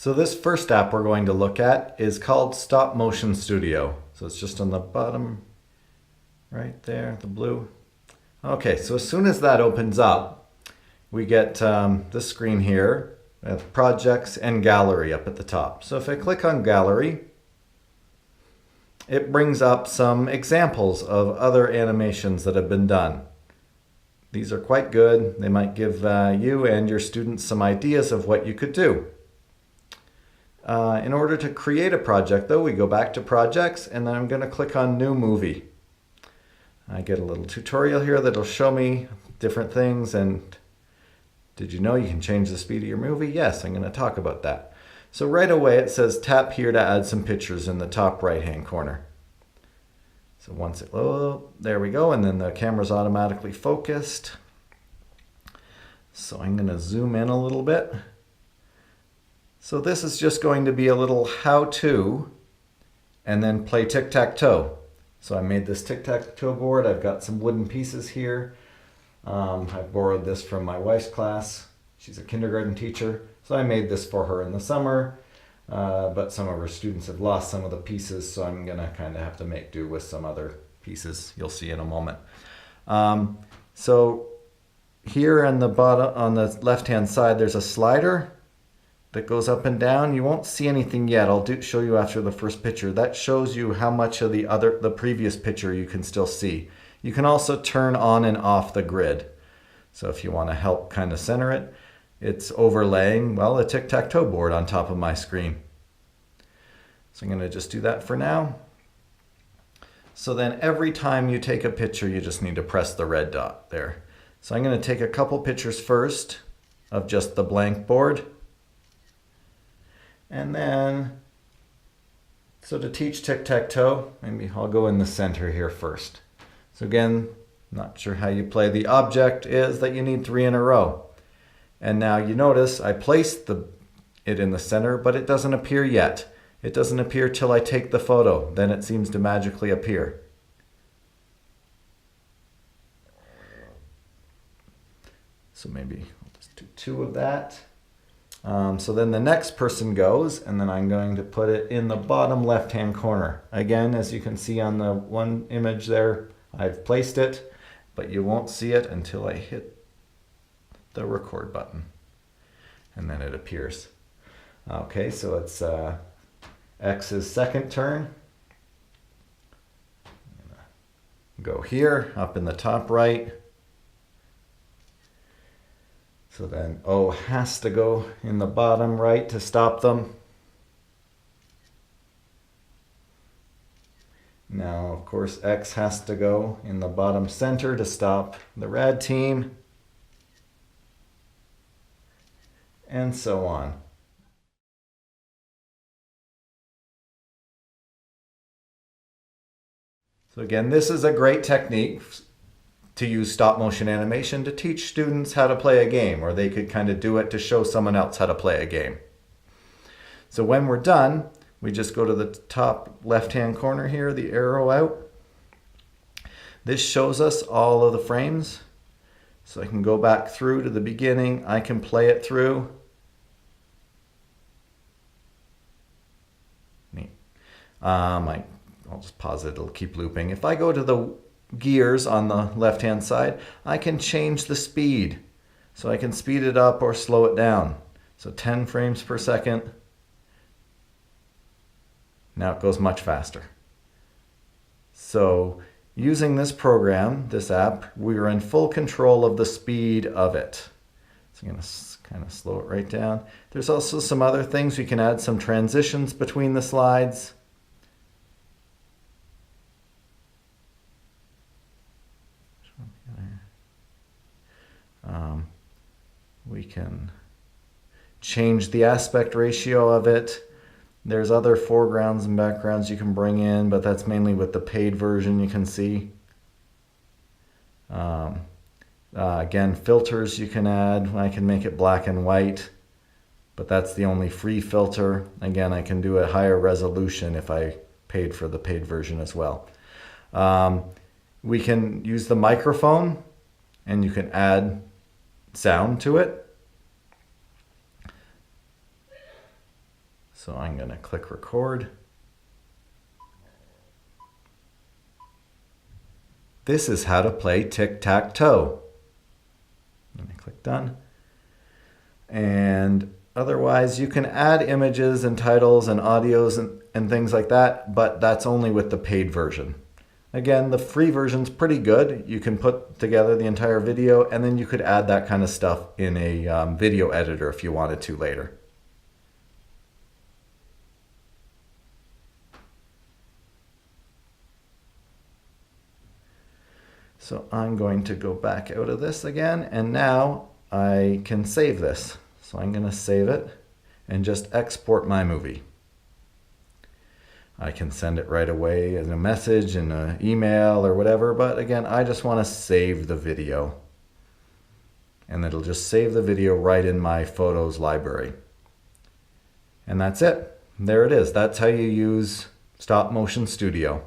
So this first app we're going to look at is called Stop Motion Studio. So it's just on the bottom right there, the blue. Okay, so as soon as that opens up, we get this screen here with projects and gallery up at the top. So if I click on gallery, it brings up some examples of other animations that have been done. These are quite good. They might give you and your students some ideas of what you could do. In order to create a project though, we go back to projects and then I'm going to click on new movie. I get a little tutorial here that'll show me different things. And did you know you can change the speed of your movie? Yes, I'm going to talk about that. So right away it says tap here to add some pictures in the top right hand corner. So once it loads, there we go, and then the camera's automatically focused. So I'm going to zoom in a little bit. So this is just going to be a little how-to and then play tic-tac-toe. So I made this tic-tac-toe board. I've got some wooden pieces here. I borrowed this from my wife's class. She's a kindergarten teacher. So I made this for her in the summer, but some of her students have lost some of the pieces, so I'm gonna kind of have to make do with some other pieces. You'll see in a moment. So here on the bottom, on the left-hand side, there's a slider that goes up and down. You won't see anything yet. I'll show you after the first picture. That shows you how much of the previous picture you can still see. You can also turn on and off the grid. So if you want to help kind of center it, it's overlaying, well, a tic-tac-toe board on top of my screen. So I'm going to just do that for now. So then every time you take a picture, you just need to press the red dot there. So I'm going to take a couple pictures first of just the blank board. And then, so to teach tic-tac-toe, maybe I'll go in the center here first. So again, not sure how you play. The object is that you need 3 in a row. And now you notice I placed it in the center, but it doesn't appear yet. It doesn't appear till I take the photo. Then it seems to magically appear. So maybe I'll just do 2 of that. So then the next person goes, and then I'm going to put it in the bottom left-hand corner. Again, as you can see on the one image there, I've placed it, but you won't see it until I hit the record button. And then it appears. Okay, so it's X's second turn. Go here, up in the top right. So then O has to go in the bottom right to stop them. Now, of course, X has to go in the bottom center to stop the red team. And so on. So again, this is a great technique to use stop motion animation to teach students how to play a game, or they could kind of do it to show someone else how to play a game. So when we're done, we just go to the top left-hand corner here, the arrow out. This shows us all of the frames. So I can go back through to the beginning. I can play it through. Neat. I'll just pause it, it'll keep looping. If I go to the gears on the left-hand side, I can change the speed. So I can speed it up or slow it down. So 10 frames per second. Now it goes much faster. So using this program, this app, we are in full control of the speed of it. So I'm going to kind of slow it right down. There's also some other things. We can add some transitions between the slides. We can change the aspect ratio of it. There's other foregrounds and backgrounds you can bring in, but that's mainly with the paid version you can see. Again, filters you can add. I can make it black and white, but that's the only free filter. Again, I can do a higher resolution if I paid for the paid version as well. We can use the microphone, and you can add sound to it. So I'm going to click record. This is how to play tic-tac-toe. Let me click done. And otherwise, you can add images and titles and audios and things like that, but that's only with the paid version. Again, the free version's pretty good. You can put together the entire video, and then you could add that kind of stuff in a video editor if you wanted to later. So I'm going to go back out of this again, and now I can save this. So I'm going to save it and just export my movie. I can send it right away as a message in an email or whatever, but again, I just want to save the video. And it'll just save the video right in my photos library. And that's it. There it is. That's how you use Stop Motion Studio.